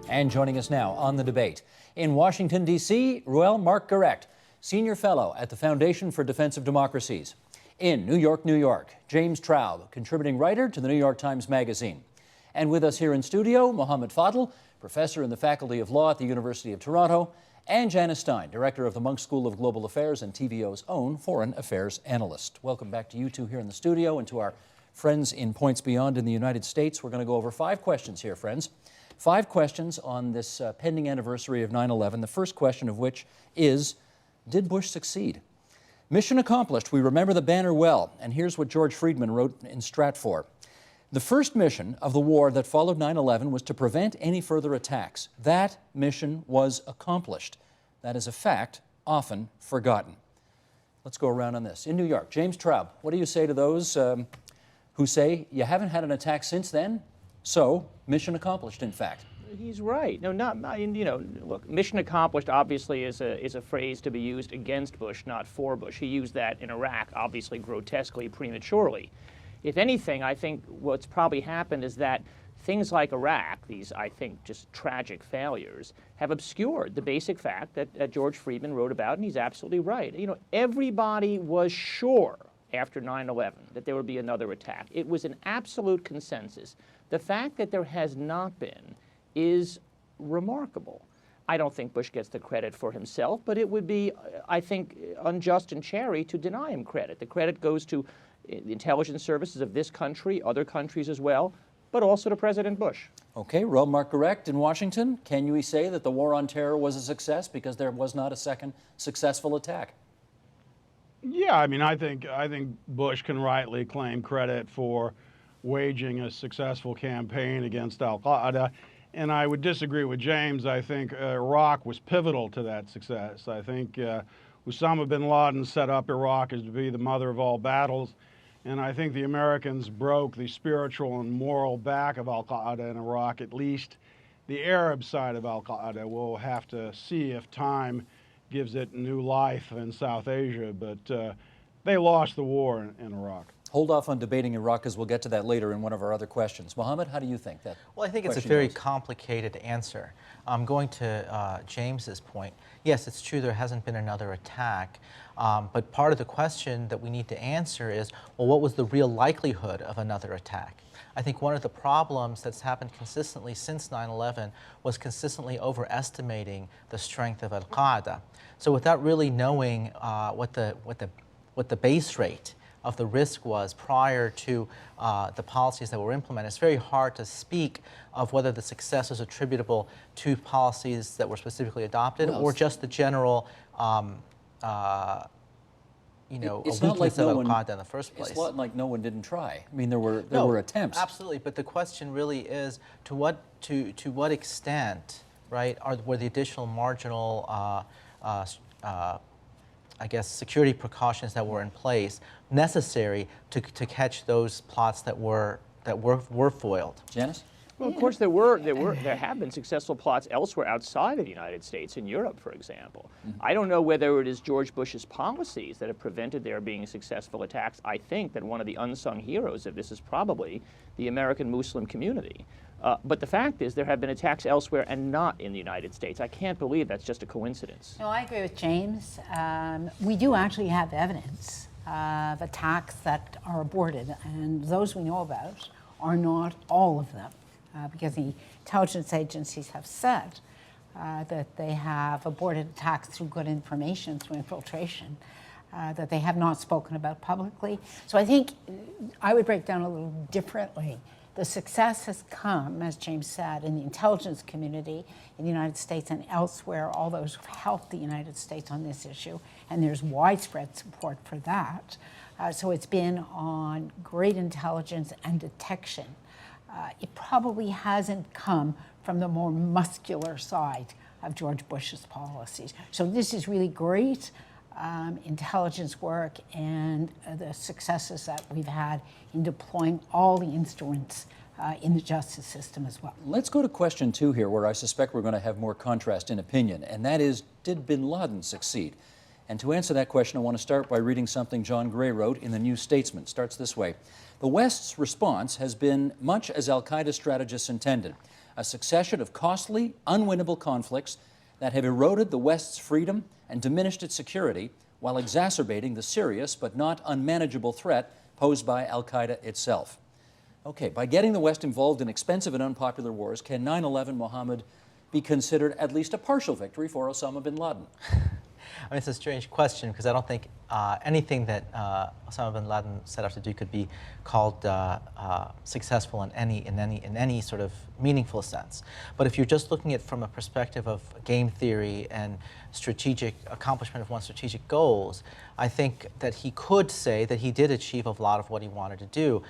And joining us now on the debate, in Washington, D.C., Ruel Marc-Garrecht, Senior Fellow at the Foundation for Defense of Democracies. In New York, New York, James Traub, contributing writer to the New York Times Magazine. And with us here in studio, Mohammed Fadl, professor in the Faculty of Law at the University of Toronto, and Janice Stein, director of the Munk School of Global Affairs and TVO's own foreign affairs analyst. Welcome back to you two here in the studio and to our friends in Points Beyond in the United States. We're going to go over 5 questions here, friends. 5 questions on this pending anniversary of 9/11, the first question of which is, did Bush succeed? Mission accomplished. We remember the banner well, and here's what George Friedman wrote in Stratfor. The first mission of the war that followed 9/11 was to prevent any further attacks. That mission was accomplished. That is a fact often forgotten. Let's go around on this. In New York, James Traub, what do you say to those who say you haven't had an attack since then? So, mission accomplished, in fact. He's right. No, look, mission accomplished obviously is a phrase to be used against Bush, not for Bush. He used that in Iraq, obviously grotesquely, prematurely. If anything, I think what's probably happened is that things like Iraq, these, I think, just tragic failures, have obscured the basic fact that George Friedman wrote about, and he's absolutely right. You know, everybody was sure after 9/11 that there would be another attack. It was an absolute consensus. The fact that there has not been is remarkable. I don't think Bush gets the credit for himself, but it would be, I think, unjust and cherry to deny him credit. The credit goes to the intelligence services of this country, other countries as well, but also to President Bush. Okay, Ruel Marc-Garrecht in Washington, can we say that the war on terror was a success because there was not a second successful attack? Yeah, I mean, I think Bush can rightly claim credit for waging a successful campaign against al-Qaeda. And I would disagree with James. I think Iraq was pivotal to that success. I think Osama bin Laden set up Iraq as to be the mother of all battles. And I think the Americans broke the spiritual and moral back of al-Qaeda in Iraq. At least the Arab side of al-Qaeda. We'll have to see if time gives it new life in South Asia. But they lost the war in Iraq. Hold off on debating Iraq, because we'll get to that later in one of our other questions. Mohammed, how do you think that? Well, I think it's a very complicated answer. Going to James's point, yes, it's true there hasn't been another attack, but part of the question that we need to answer is, well, what was the real likelihood of another attack? I think one of the problems that's happened consistently since 9/11 was consistently overestimating the strength of al-Qaeda. So without really knowing what the base rate of the risk was prior to the policies that were implemented, it's very hard to speak of whether the success is attributable to policies that were specifically adopted or just the general, a weakness of al-Qaeda in the first place. It's not like no one didn't try. I mean, there were attempts. Absolutely, but the question really is to what extent, right, were the additional marginal I guess, security precautions that were in place necessary to catch those plots that were foiled. Janice? Well, of course, there have been successful plots elsewhere outside of the United States, in Europe, for example. I don't know whether it is George Bush's policies that have prevented there being successful attacks. I think that one of the unsung heroes of this is probably the American Muslim community. But the fact is there have been attacks elsewhere and not in the United States. I can't believe that's just a coincidence. No, I agree with James. We do actually have evidence of attacks that are aborted, and those we know about are not all of them, because the intelligence agencies have said that they have aborted attacks through good information, through infiltration, that they have not spoken about publicly. So I think I would break down a little differently. The success has come, as James said, in the intelligence community in the United States and elsewhere, all those who've helped the United States on this issue, and there's widespread support for that. So it's been on great intelligence and detection. It probably hasn't come from the more muscular side of George Bush's policies. So this is really great intelligence work and the successes that we've had in deploying all the instruments in the justice system as well. Let's go to question 2 here, where I suspect we're going to have more contrast in opinion, and that is, did bin Laden succeed? And to answer that question, I want to start by reading something John Gray wrote in the New Statesman. It starts this way. The West's response has been much as al-Qaeda strategists intended. a succession of costly, unwinnable conflicts that have eroded the West's freedom and diminished its security while exacerbating the serious but not unmanageable threat posed by al-Qaeda itself. Okay, by getting the West involved in expensive and unpopular wars, can 9/11, Mohammed, be considered at least a partial victory for Osama bin Laden? I mean, it's a strange question because I don't think anything that Osama bin Laden set out to do could be called successful in any sort of meaningful sense. But if you're just looking at it from a perspective of game theory and strategic accomplishment of one's strategic goals, I think that he could say that he did achieve a lot of what he wanted to do.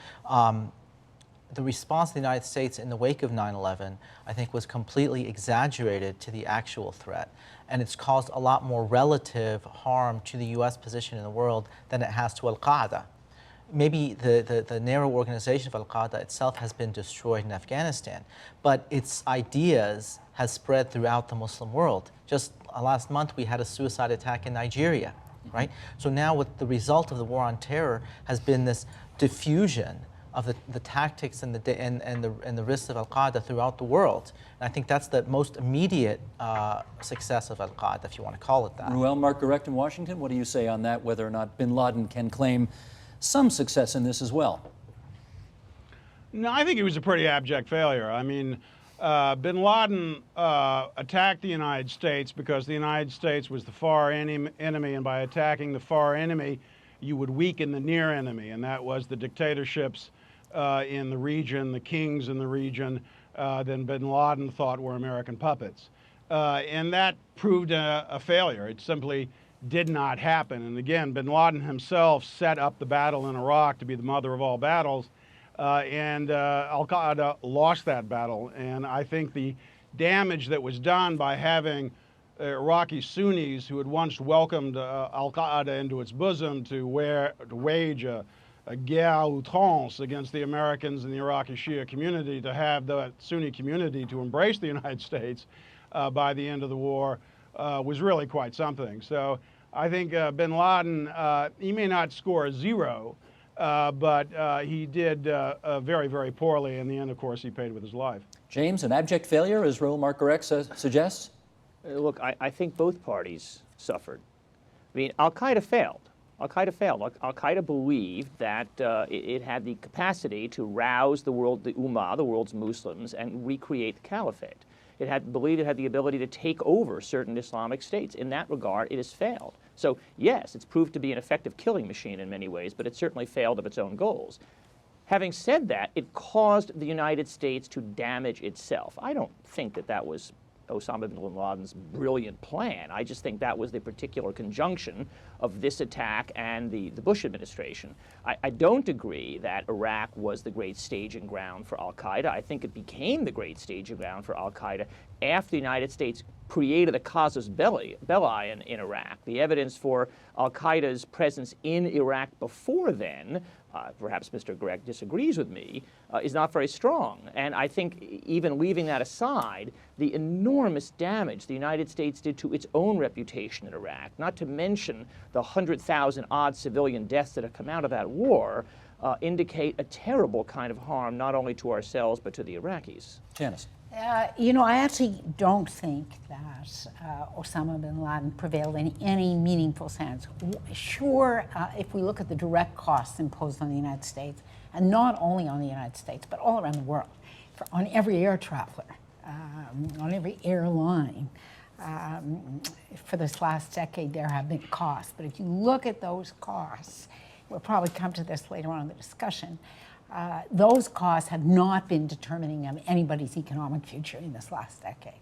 The response of the United States in the wake of 9/11, I think, was completely exaggerated to the actual threat. And it's caused a lot more relative harm to the U.S. position in the world than it has to al-Qaeda. Maybe the narrow organization of al-Qaeda itself has been destroyed in Afghanistan, but its ideas has spread throughout the Muslim world. Just last month, we had a suicide attack in Nigeria, right? So now what the result of the war on terror has been this diffusion of the tactics and the risks of al-Qaeda throughout the world. And I think that's the most immediate success of al-Qaeda, if you want to call it that. Ruel Marc-Garect in Washington, what do you say on that, whether or not bin Laden can claim some success in this as well? No, I think it was a pretty abject failure. I mean, bin Laden attacked the United States because the United States was the far enemy, and by attacking the far enemy, you would weaken the near enemy, and that was the dictatorships in the region, the kings in the region, then bin Laden thought were American puppets. And that proved a failure. It simply did not happen. And again, bin Laden himself set up the battle in Iraq to be the mother of all battles, and al-Qaeda lost that battle. And I think the damage that was done by having Iraqi Sunnis who had once welcomed al-Qaeda into its bosom to wage a guerre outrance against the Americans and the Iraqi Shia community, to have the Sunni community to embrace the United States by the end of the war was really quite something. So I think bin Laden, he may not score a 0, but he did very, very poorly. In the end, of course, he paid with his life. James, an abject failure, as Ruel Marc-Garect suggests? Look, I think both parties suffered. I mean, al-Qaeda failed. Al-Qaeda failed. Al-Qaeda believed that it had the capacity to rouse the world, the Ummah, the world's Muslims, and recreate the caliphate. It believed it had the ability to take over certain Islamic states. In that regard, it has failed. So yes, it's proved to be an effective killing machine in many ways, but it certainly failed of its own goals. Having said that, it caused the United States to damage itself. I don't think that that was Osama bin Laden's brilliant plan. I just think that was the particular conjunction of this attack and the Bush administration. I don't agree that Iraq was the great staging ground for al-Qaeda. I think it became the great staging ground for al-Qaeda after the United States created a casus belli in Iraq. The evidence for al-Qaeda's presence in Iraq before then, perhaps Mr. Garect disagrees with me, is not very strong. And I think even leaving that aside, the enormous damage the United States did to its own reputation in Iraq, not to mention the 100,000 odd civilian deaths that have come out of that war, indicate a terrible kind of harm not only to ourselves but to the Iraqis. Janice. You know, I actually don't think that Osama bin Laden prevailed in any meaningful sense. Sure, if we look at the direct costs imposed on the United States, and not only on the United States, but all around the world, on every air traveler, on every airline, for this last decade there have been costs. But if you look at those costs, we'll probably come to this later on in the discussion, those costs have not been determining of anybody's economic future in this last decade.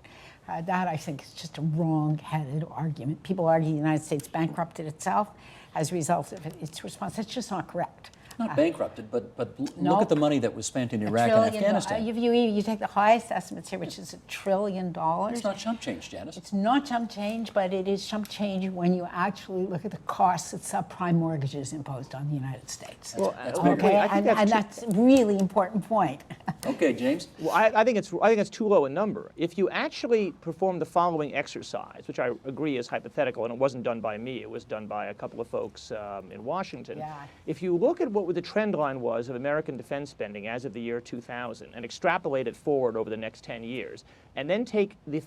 That, I think, is just a wrong-headed argument. People argue the United States bankrupted itself as a result of its response. That's just not correct. Not bankrupted, but no, look at the money that was spent in Iraq and Afghanistan. You take the highest estimates here, which is $1 trillion. It's not chump change, Janice. It's not chump change, but it is chump change when you actually look at the costs that subprime mortgages imposed on the United States. Well, that's a really important point. Okay, James. Well, I think it's too low a number. If you actually perform the following exercise, which I agree is hypothetical, and it wasn't done by me, it was done by a couple of folks in Washington. Yeah. If you look at what what the trend line was of American defense spending as of the year 2000 and extrapolate it forward over the next 10 years, and then take the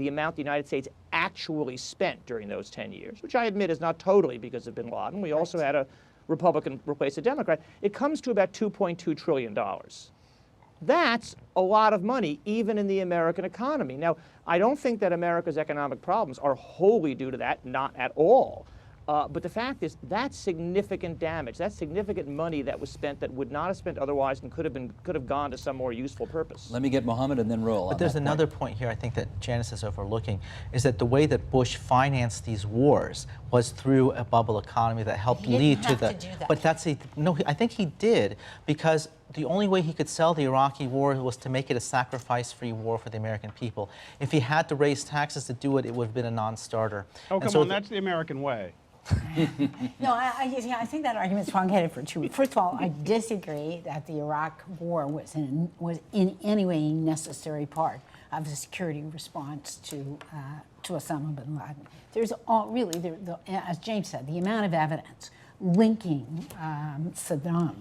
amount the United States actually spent during those 10 years, which I admit is not totally because of bin Laden. We also had a Republican replace a Democrat. It comes to about $2.2 trillion. That's a lot of money, even in the American economy. Now, I don't think that America's economic problems are wholly due to that, not at all. But the fact is, that's significant damage. That's significant money that was spent that would not have spent otherwise and could have gone to some more useful purpose. Let me get Mohammed and then Roel. But there's another point here I think that Janice is overlooking, is that the way that Bush financed these wars was through a bubble economy that helped lead to the. do that. But no, I think he did, because the only way he could sell the Iraqi war was to make it a sacrifice-free war for the American people. If he had to raise taxes to do it, it would have been a non-starter. Oh, come on, that's the American way. No, I think that argument's wrong-headed for two reasons. First of all, I disagree that the Iraq War was in any way a necessary part of the security response to Osama bin Laden. There's as James said, the amount of evidence linking Saddam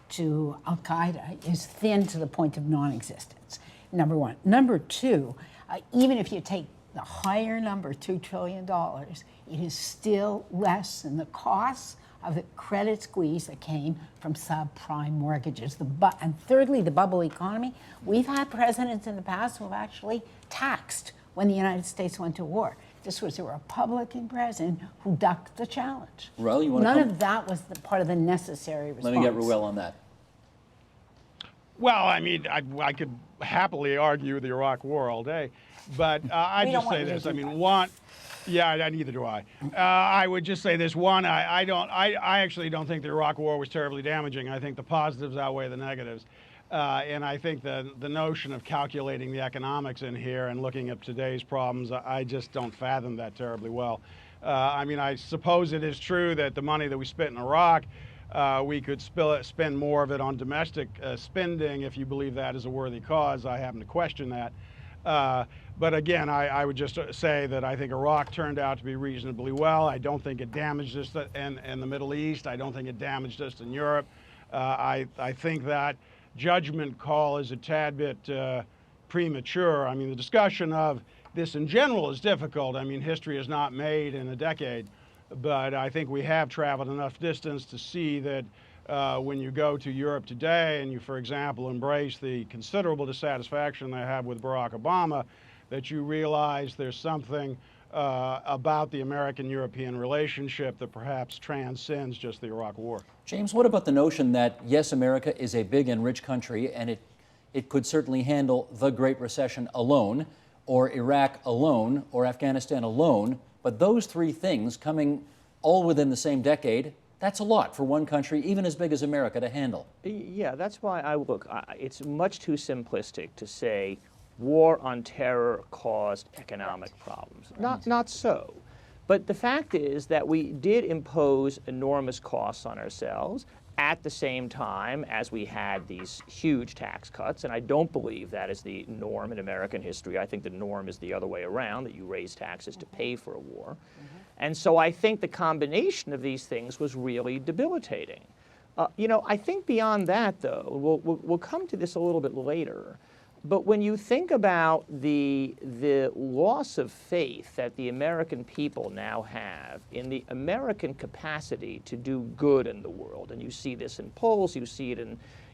to Al-Qaeda is thin to the point of non-existence, number one. Number two, even if you take the higher number, $2 trillion, it is still less than the cost of the credit squeeze that came from subprime mortgages. And thirdly, the bubble economy. We've had presidents in the past who have actually taxed when the United States went to war. This was a Republican president who ducked the challenge. Roel, you want to None of that was the part of the necessary response. Let me get Roel on that. Well, I mean, I could happily argue the Iraq War all day, but I just say this. I mean, one, yeah, neither do I. I would just say this. One, I actually don't think the Iraq War was terribly damaging. I think the positives outweigh the negatives. And I think the notion of calculating the economics in here and looking at today's problems, I just don't fathom that terribly well. I mean, I suppose it is true that the money that we spent in Iraq, we could spend more of it on domestic spending if you believe that is a worthy cause. I happen to question that. But again, I would just say that I think Iraq turned out to be reasonably well. I don't think it damaged us in the Middle East. I don't think it damaged us in Europe. I think that judgment call is a tad bit premature. I mean, the discussion of this in general is difficult. I mean, history is not made in a decade. But I think we have traveled enough distance to see that when you go to Europe today and you, for example, embrace the considerable dissatisfaction they have with Barack Obama, that you realize there's something about the American-European relationship that perhaps transcends just the Iraq War. James, what about the notion that, yes, America is a big and rich country, and it could certainly handle the Great Recession alone, or Iraq alone, or Afghanistan alone, but those three things coming all within the same decade, that's a lot for one country, even as big as America, to handle. Yeah, that's why it's much too simplistic to say war on terror caused economic problems. Not so. But the fact is that we did impose enormous costs on ourselves at the same time as we had these huge tax cuts, and I don't believe that is the norm in American history. I think the norm is the other way around, that you raise taxes to pay for a war. And so I think the combination of these things was really debilitating. You know, I think beyond that, though, we'll come to this a little bit later, but when you think about the loss of faith that the American people now have in the American capacity to do good in the world, and you see this in polls, you see it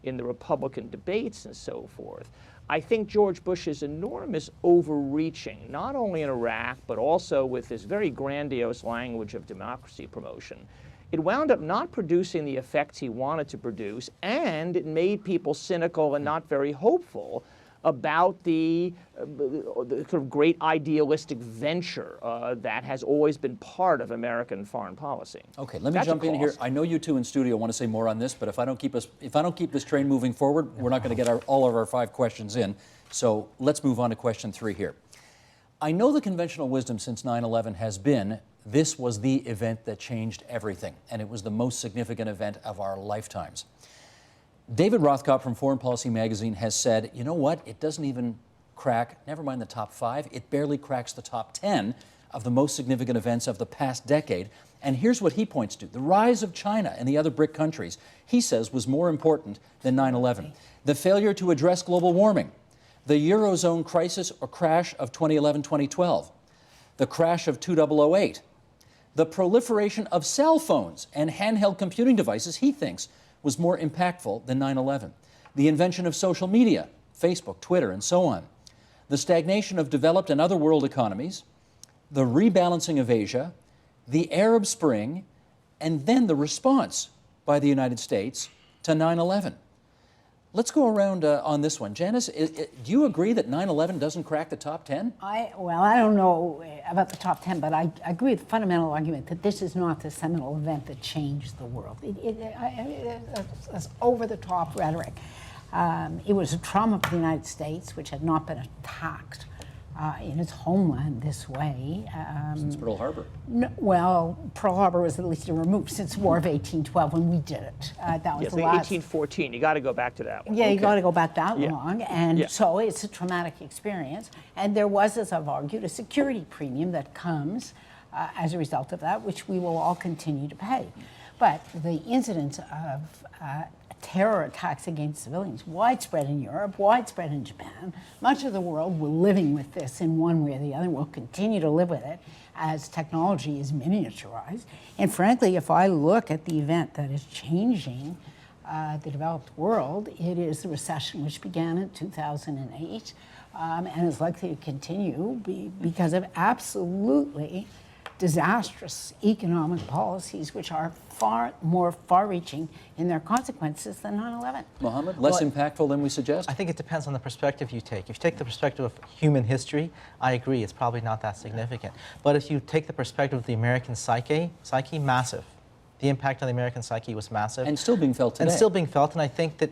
in the Republican debates and so forth, I think George Bush's enormous overreaching, not only in Iraq, but also with this very grandiose language of democracy promotion, it wound up not producing the effects he wanted to produce, and it made people cynical and not very hopeful about the sort of great idealistic venture that has always been part of American foreign policy. Okay, let me jump in here. I know you two in studio want to say more on this, but if I don't keep this train moving forward, we're not going to get all of our 5 questions in. So let's move on to question 3 here. I know the conventional wisdom since 9/11 has been this was the event that changed everything, and it was the most significant event of our lifetimes. David Rothkopf from Foreign Policy Magazine has said, you know what, it doesn't even crack, never mind the top 5, it barely cracks the top 10 of the most significant events of the past decade. And here's what he points to. The rise of China and the other BRIC countries, he says, was more important than 9/11. The failure to address global warming, the Eurozone crisis or crash of 2011-2012, the crash of 2008, the proliferation of cell phones and handheld computing devices, he thinks, was more impactful than 9/11. The invention of social media, Facebook, Twitter, and so on. The stagnation of developed and other world economies, the rebalancing of Asia, the Arab Spring, and then the response by the United States to 9/11. Let's go around on this one. Janice, do you agree that 9/11 doesn't crack the top 10? Well, I don't know about the top 10, but I agree with the fundamental argument that this is not the seminal event that changed the world. It's over-the-top rhetoric. It was a trauma for the United States, which had not been attacked in its homeland this way. Since Pearl Harbor. No, well, Pearl Harbor was at least a remove since the War of 1812 when we did it. That was Yes, the last. 1814. You got to go back to that one. Yeah, Okay. you got to go back that Yeah. long, and Yeah. so it's a traumatic experience. And there was, as I've argued, a security premium that comes as a result of that, which we will all continue to pay. But the incidence of terror attacks against civilians, widespread in Europe, widespread in Japan. Much of the world, we're living with this in one way or the other. We'll continue to live with it as technology is miniaturized. And frankly, if I look at the event that is changing the developed world, it is the recession which began in 2008 and is likely to continue because of absolutely disastrous economic policies, which are far more far-reaching in their consequences than 9/11. Mohammed, less impactful than we suggest? I think it depends on the perspective you take. If you take the perspective of human history, I agree, it's probably not that significant. But if you take the perspective of the American psyche, massive. The impact on the American psyche was massive. And still being felt today. And still being felt, and I think that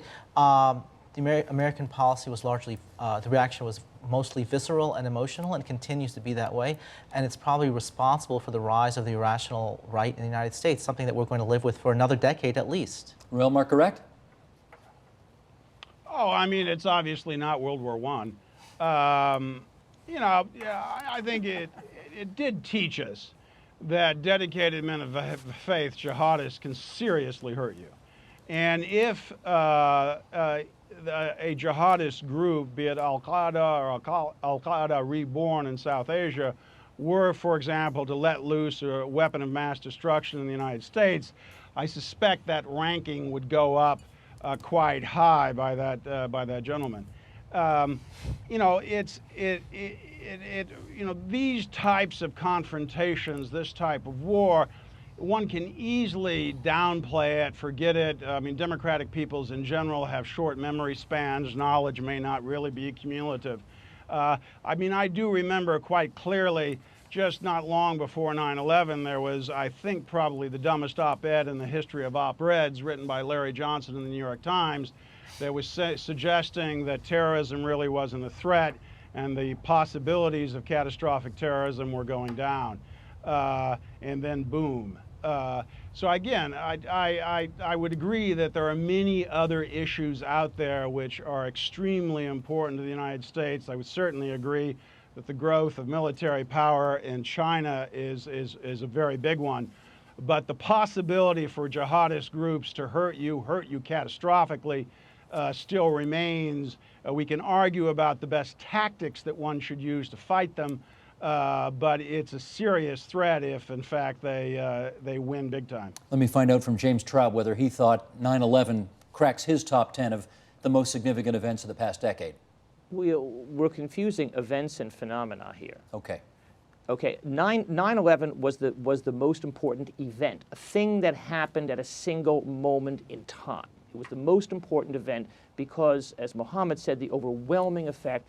the American policy was largely, the reaction was mostly visceral and emotional and continues to be that way. And it's probably responsible for the rise of the irrational right in the United States, something that we're going to live with for another decade at least. Real Mark correct? Oh, I mean, it's obviously not World War I. You know, yeah, I think it did teach us that dedicated men of faith, jihadists, can seriously hurt you. And if a jihadist group, be it Al-Qaeda or Al-Qaeda reborn in South Asia, were, for example, to let loose a weapon of mass destruction in the United States, I suspect that ranking would go up quite high by that gentleman. You know, you know, these types of confrontations, this type of war, one can easily downplay it, forget it. I mean, democratic peoples in general have short memory spans. Knowledge may not really be cumulative. I mean, I do remember quite clearly, just not long before 9/11, there was, I think, probably the dumbest op-ed in the history of op-eds written by Larry Johnson in the New York Times that was suggesting that terrorism really wasn't a threat and the possibilities of catastrophic terrorism were going down. And then boom. So again, I would agree that there are many other issues out there which are extremely important to the United States. I would certainly agree that the growth of military power in China is a very big one. But the possibility for jihadist groups to hurt you catastrophically, still remains. We can argue about the best tactics that one should use to fight them, but it's a serious threat if, in fact, they win big time. Let me find out from James Traub whether he thought 9/11 cracks his top 10 of the most significant events of the past decade. We're confusing events and phenomena here. Okay. Okay, 9/11 was the most important event, a thing that happened at a single moment in time. It was the most important event because, as Mohammed said, the overwhelming effect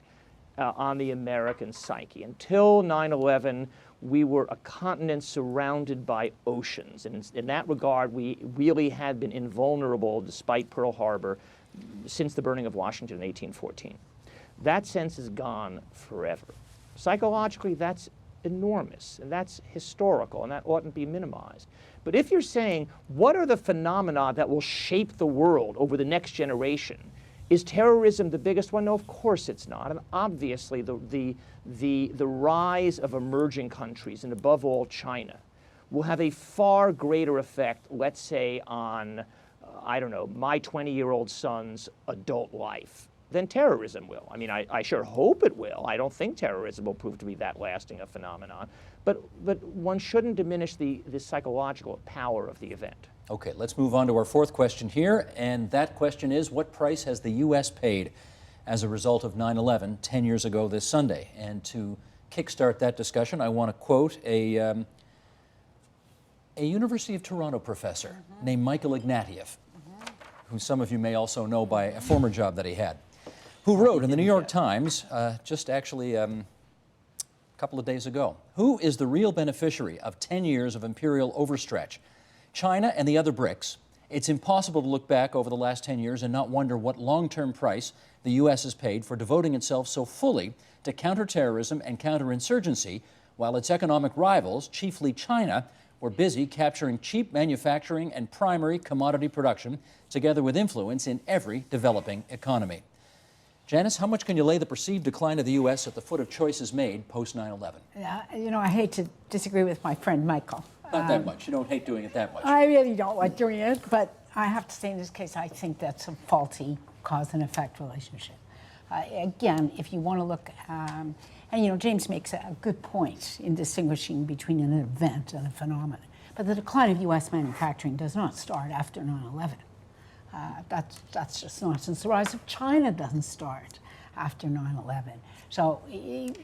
on the American psyche. Until 9/11, we were a continent surrounded by oceans. And in that regard, we really had been invulnerable, despite Pearl Harbor, since the burning of Washington in 1814. That sense is gone forever. Psychologically, that's enormous, and that's historical, and that oughtn't be minimized. But if you're saying, what are the phenomena that will shape the world over the next generation? Is terrorism the biggest one? No, of course it's not. And obviously the rise of emerging countries, and above all China, will have a far greater effect, let's say, on, I don't know, my 20-year-old son's adult life than terrorism will. I mean, I sure hope it will. I don't think terrorism will prove to be that lasting a phenomenon. But one shouldn't diminish the psychological power of the event. Okay, let's move on to our fourth question here, and that question is, what price has the U.S. paid as a result of 9/11 10 years ago this Sunday? And to kickstart that discussion, I want to quote a University of Toronto professor named Michael Ignatieff, who some of you may also know by a former job that he had, who wrote in the New York Times just actually a couple of days ago, who is the real beneficiary of 10 years of imperial overstretch? China and the other BRICS. It's impossible to look back over the last 10 years and not wonder what long-term price the U.S. has paid for devoting itself so fully to counterterrorism and counterinsurgency, while its economic rivals, chiefly China, were busy capturing cheap manufacturing and primary commodity production, together with influence in every developing economy. Janice, how much can you lay the perceived decline of the U.S. at the foot of choices made post 9/11? You know, I hate to disagree with my friend Michael. Not that much. You don't hate doing it that much. I really don't like doing it, but I have to say in this case, I think that's a faulty cause and effect relationship. Again, if you want to look, and you know, James makes a good point in distinguishing between an event and a phenomenon. But the decline of U.S. manufacturing does not start after 9/11. That's just nonsense. The rise of China doesn't start after 9/11. So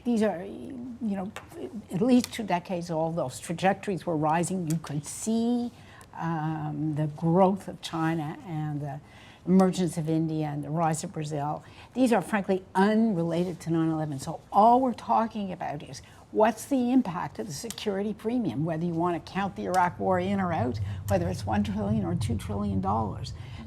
these are, you know, at least 2 decades old. Those trajectories were rising. You could see the growth of China and the emergence of India and the rise of Brazil. These are frankly unrelated to 9/11. So all we're talking about is what's the impact of the security premium, whether you want to count the Iraq war in or out, whether it's $1 trillion or $2 trillion.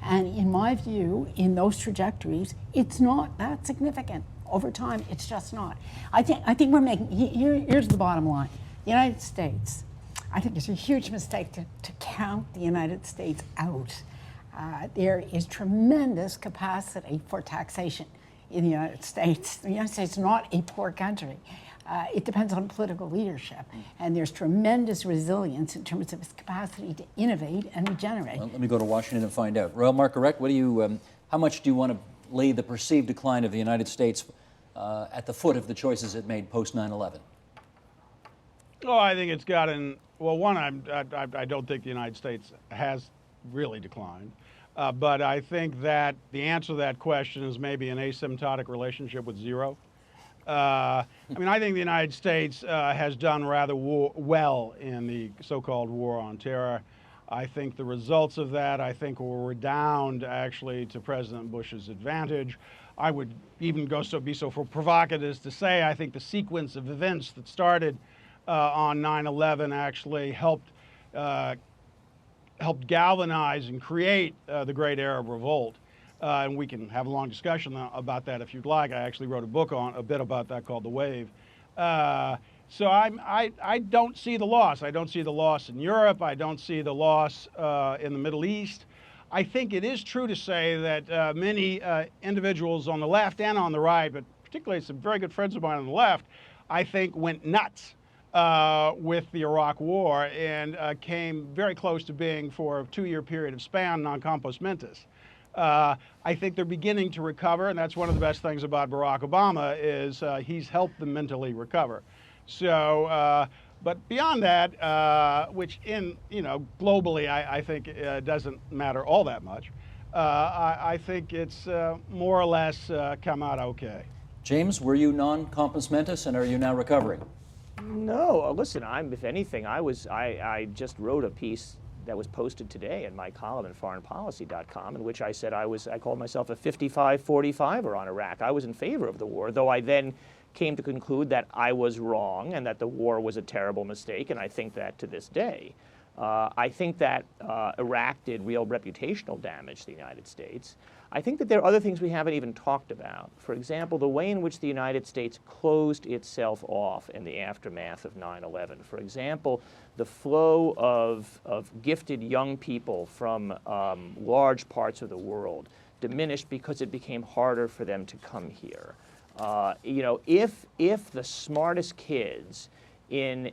And in my view, in those trajectories, it's not that significant. Over time, it's just not. I think we're making, here's the bottom line. The United States, I think it's a huge mistake to count the United States out. There is tremendous capacity for taxation in the United States. The United States is not a poor country. It depends on political leadership, and there's tremendous resilience in terms of its capacity to innovate and regenerate. Well, let me go to Washington and find out. Royal Marguerite, what do you, how much do you want to lay the perceived decline of the United States at the foot of the choices it made post 9/11? Oh, I think it's gotten, well, one, I don't think the United States has really declined. But I think that the answer to that question is maybe an asymptotic relationship with zero. I mean, I think the United States has done rather well in the so-called war on terror. I think the results of that, I think, will redound actually to President Bush's advantage. I would even be so provocative as to say I think the sequence of events that started on 9/11 actually helped galvanize and create the Great Arab Revolt. And we can have a long discussion about that if you'd like. I actually wrote a bit about that called The Wave. So I don't see the loss. I don't see the loss in Europe. I don't see the loss in the Middle East. I think it is true to say that many individuals on the left and on the right, but particularly some very good friends of mine on the left, I think went nuts with the Iraq War and came very close to being, for a 2-year period of span, non compos mentis. I think they're beginning to recover, and that's one of the best things about Barack Obama is he's helped them mentally recover. So, but beyond that, which globally I think doesn't matter all that much, I think it's more or less come out okay. James, were you non-compos mentis, and are you now recovering? No, listen, if anything, I just wrote a piece that was posted today in my column in foreignpolicy.com, in which I said I called myself a 55-45er on Iraq. I was in favor of the war, though I then came to conclude that I was wrong and that the war was a terrible mistake, and I think that to this day. I think that Iraq did real reputational damage to the United States. I think that there are other things we haven't even talked about. For example, the way in which the United States closed itself off in the aftermath of 9/11. For example, the flow of gifted young people from large parts of the world diminished because it became harder for them to come here. If the smartest kids in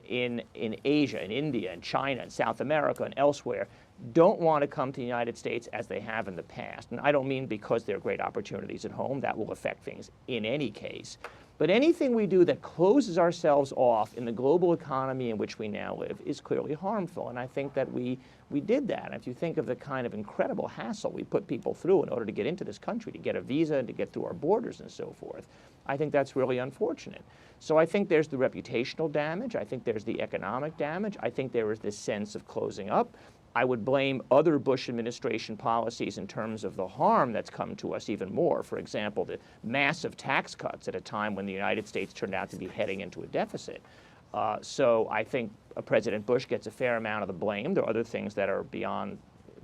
Asia, in India, in China, in South America, and elsewhere don't want to come to the United States as they have in the past, and I don't mean because there are great opportunities at home, that will affect things in any case, but anything we do that closes ourselves off in the global economy in which we now live is clearly harmful, and I think that we did that. If you think of the kind of incredible hassle we put people through in order to get into this country, to get a visa and to get through our borders and so forth, I think that's really unfortunate. So I think there's the reputational damage. I think there's the economic damage. I think there is this sense of closing up. I would blame other Bush administration policies in terms of the harm that's come to us even more. For example, the massive tax cuts at a time when the United States turned out to be heading into a deficit. So I think President Bush gets a fair amount of the blame. There are other things that are beyond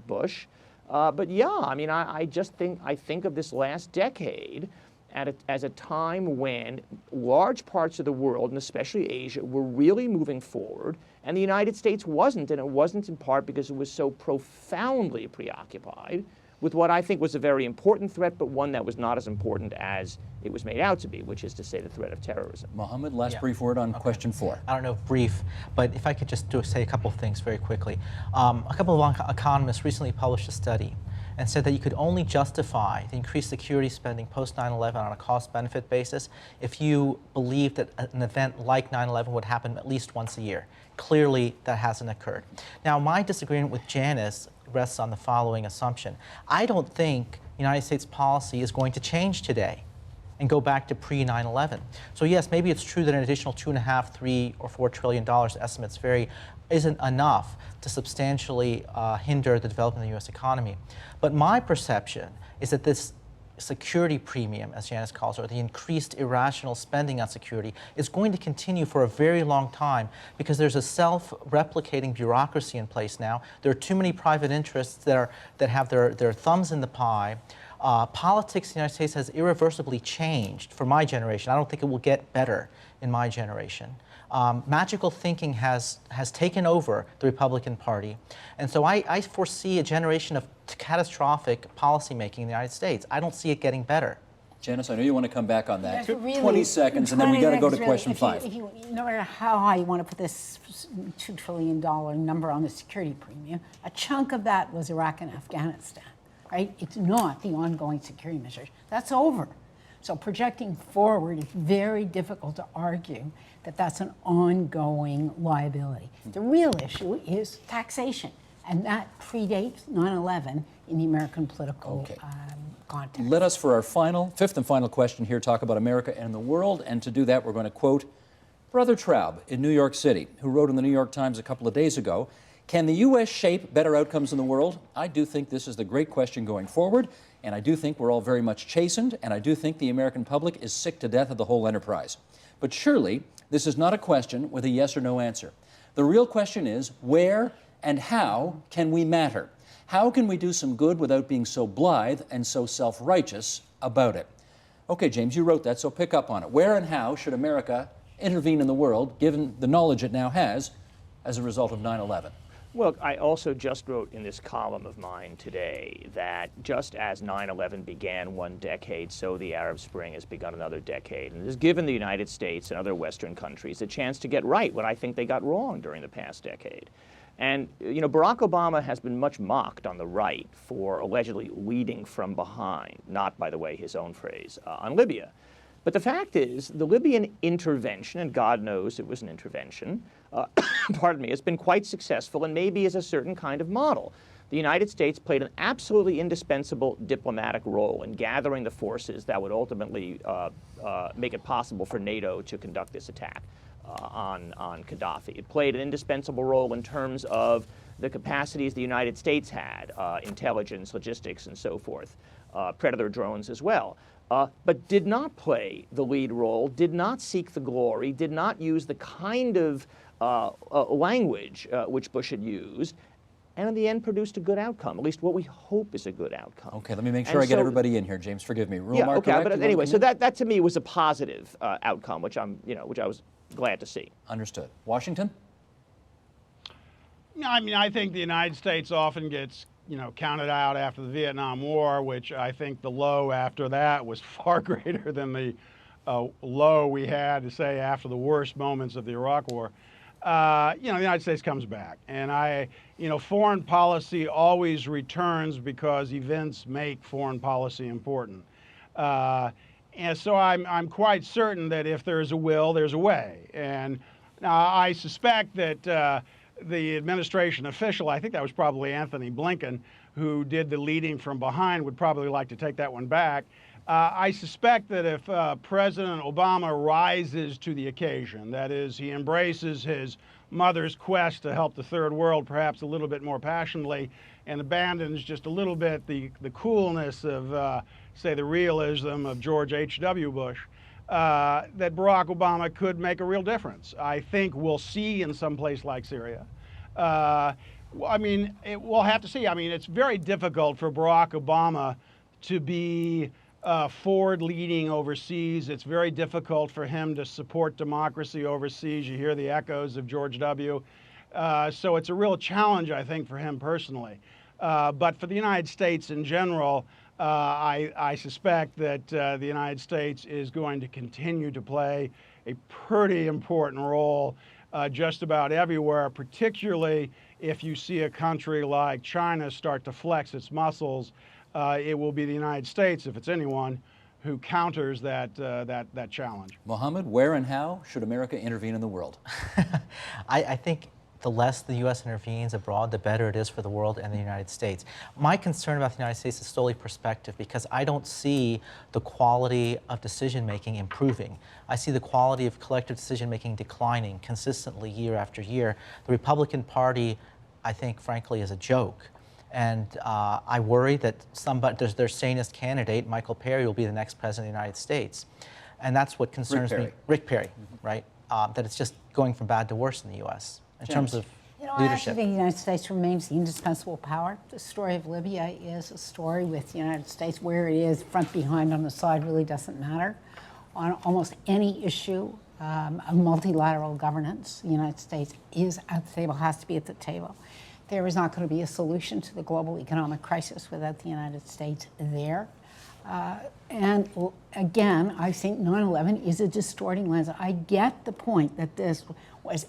Bush. But yeah, I mean, I think of this last decade as a time when large parts of the world, and especially Asia, were really moving forward, and the United States wasn't, and it wasn't in part because it was so profoundly preoccupied with what I think was a very important threat, but one that was not as important as it was made out to be, which is to say the threat of terrorism. Mohammed, last brief word on question 4. I don't know if brief, but if I could just say a couple of things very quickly. A couple of economists recently published a study and said that you could only justify the increased security spending post 9/11 on a cost-benefit basis if you believed that an event like 9/11 would happen at least once a year. Clearly, that hasn't occurred. Now, my disagreement with Janice rests on the following assumption. I don't think United States policy is going to change today and go back to pre-9/11. So yes, maybe it's true that an additional $2.5, $3, or $4 trillion, estimates vary, isn't enough to substantially hinder the development of the U.S. economy. But my perception is that this security premium, as Janice calls it, or the increased irrational spending on security, is going to continue for a very long time because there's a self-replicating bureaucracy in place now. There are too many private interests that have their thumbs in the pie. Politics in the United States has irreversibly changed for my generation. I don't think it will get better in my generation. Magical thinking has taken over the Republican Party. And so I foresee a generation of catastrophic policymaking in the United States. I don't see it getting better. Janice, I know you want to come back on that. Really, 20 seconds, and then we got to go to question 5. No matter how high you want to put this $2 trillion number on the security premium, a chunk of that was Iraq and Afghanistan, right? It's not the ongoing security measures. That's over. So projecting forward, it's very difficult to argue that that's an ongoing liability. The real issue is taxation, and that predates 9/11 in the American political context. Let us, for our fifth and final question here, talk about America and the world. And to do that, we're going to quote Brother Traub in New York City, who wrote in the New York Times a couple of days ago, "Can the U.S. shape better outcomes in the world? I do think this is the great question going forward, and I do think we're all very much chastened, and I do think the American public is sick to death of the whole enterprise. But surely, this is not a question with a yes or no answer. The real question is, where and how can we matter? How can we do some good without being so blithe and so self-righteous about it?" Okay, James, you wrote that, so pick up on it. Where and how should America intervene in the world, given the knowledge it now has as a result of 9/11? Well, I also just wrote in this column of mine today that just as 9/11 began one decade, so the Arab Spring has begun another decade, and has given the United States and other Western countries a chance to get right what I think they got wrong during the past decade. And, you know, Barack Obama has been much mocked on the right for allegedly leading from behind, not, by the way, his own phrase, on Libya. But the fact is, the Libyan intervention, and God knows it was an intervention, pardon me, has been quite successful and maybe is a certain kind of model. The United States played an absolutely indispensable diplomatic role in gathering the forces that would ultimately make it possible for NATO to conduct this attack on Gaddafi. It played an indispensable role in terms of the capacities the United States had, intelligence, logistics, and so forth, Predator drones as well. But did not play the lead role, did not seek the glory, did not use the kind of language which Bush had used, and in the end produced a good outcome, at least what we hope is a good outcome. Okay, let me make sure I get everybody in here, James. Forgive me. But anyway, so that to me was a positive outcome, which I was glad to see. Understood. Washington? I mean, I think the United States often gets counted out after the Vietnam War, which I think the low after that was far greater than the low we had, to say, after the worst moments of the Iraq War. The United States comes back. And foreign policy always returns because events make foreign policy important. And so I'm quite certain that if there's a will, there's a way. And now I suspect that the administration official, I think that was probably Anthony Blinken, who did the leading from behind, would probably like to take that one back. I suspect that if President Obama rises to the occasion, that is, he embraces his mother's quest to help the third world perhaps a little bit more passionately and abandons just a little bit the coolness of, say, the realism of George H.W. Bush, that Barack Obama could make a real difference. I think we'll see in some place like Syria. We'll have to see. It's very difficult for Barack Obama to be forward-leading overseas. It's very difficult for him to support democracy overseas. You hear the echoes of George W. So it's a real challenge, I think, for him personally. But for the United States in general, I suspect that the United States is going to continue to play a pretty important role just about everywhere, particularly if you see a country like China start to flex its muscles. It will be the United States, if it's anyone, who counters that challenge. Mohammed, where and how should America intervene in the world? I think the less the U.S. intervenes abroad, the better it is for the world and the United States. My concern about the United States is solely perspective, because I don't see the quality of decision-making improving. I see the quality of collective decision-making declining consistently year after year. The Republican Party, I think, frankly, is a joke. And I worry that their sanest candidate, Michael Perry, will be the next president of the United States. And that's what concerns me. Rick Perry, right? That it's just going from bad to worse in the U.S. in terms of I leadership. actually think the United States remains the indispensable power. The story of Libya is a story with the United States. Where it is, front, behind, on the side, really doesn't matter. On almost any issue of multilateral governance, the United States is at the table, has to be at the table. There is not going to be a solution to the global economic crisis without the United States there. And again, I think 9/11 is a distorting lens. I get the point that this was,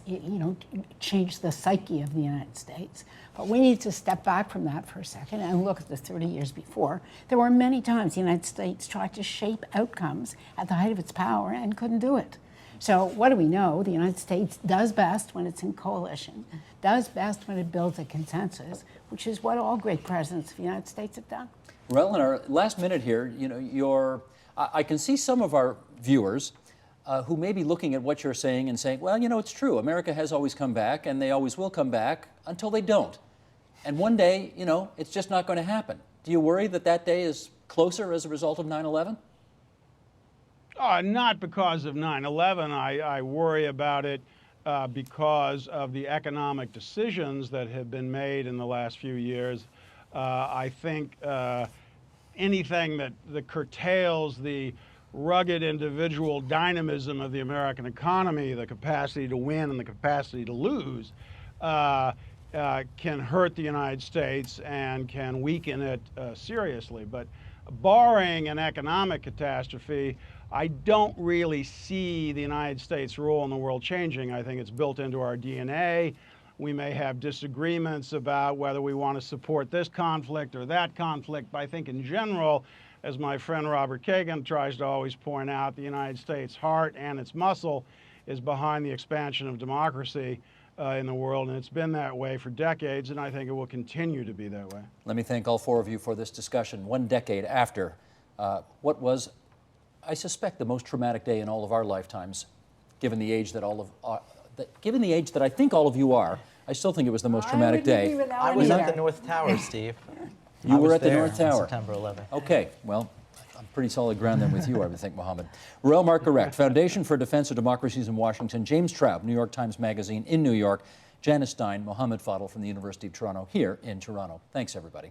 changed the psyche of the United States. But we need to step back from that for a second and look at the 30 years before. There were many times the United States tried to shape outcomes at the height of its power and couldn't do it. So what do we know? The United States does best when it's in coalition, does best when it builds a consensus, which is what all great presidents of the United States have done. Well, in our last minute here, I can see some of our viewers who may be looking at what you're saying and saying, well, it's true. America has always come back, and they always will come back until they don't. And one day, it's just not going to happen. Do you worry that that day is closer as a result of 9/11? Not because of 9/11. I worry about it because of the economic decisions that have been made in the last few years. I think anything that curtails the rugged individual dynamism of the American economy, the capacity to win and the capacity to lose, can hurt the United States and can weaken it seriously. But barring an economic catastrophe, I don't really see the United States' role in the world changing. I think it's built into our DNA. We may have disagreements about whether we want to support this conflict or that conflict, but I think in general, as my friend Robert Kagan tries to always point out, the United States' heart and its muscle is behind the expansion of democracy in the world, and it's been that way for decades, and I think it will continue to be that way. Let me thank all four of you for this discussion. 1 decade after what was, I suspect, the most traumatic day in all of our lifetimes, given the age that given the age that I think all of you are. I still think it was the most traumatic day. I was at the North Tower, Steve. You were at the North Tower. September 11th. Okay, well, I'm pretty solid ground then with you, I would think, Mohammed. Ruel Marc-Gerecht, Foundation for Defense of Democracies in Washington. James Traub, New York Times Magazine in New York. Janice Stein, Mohammed Fadel from the University of Toronto here in Toronto. Thanks, everybody.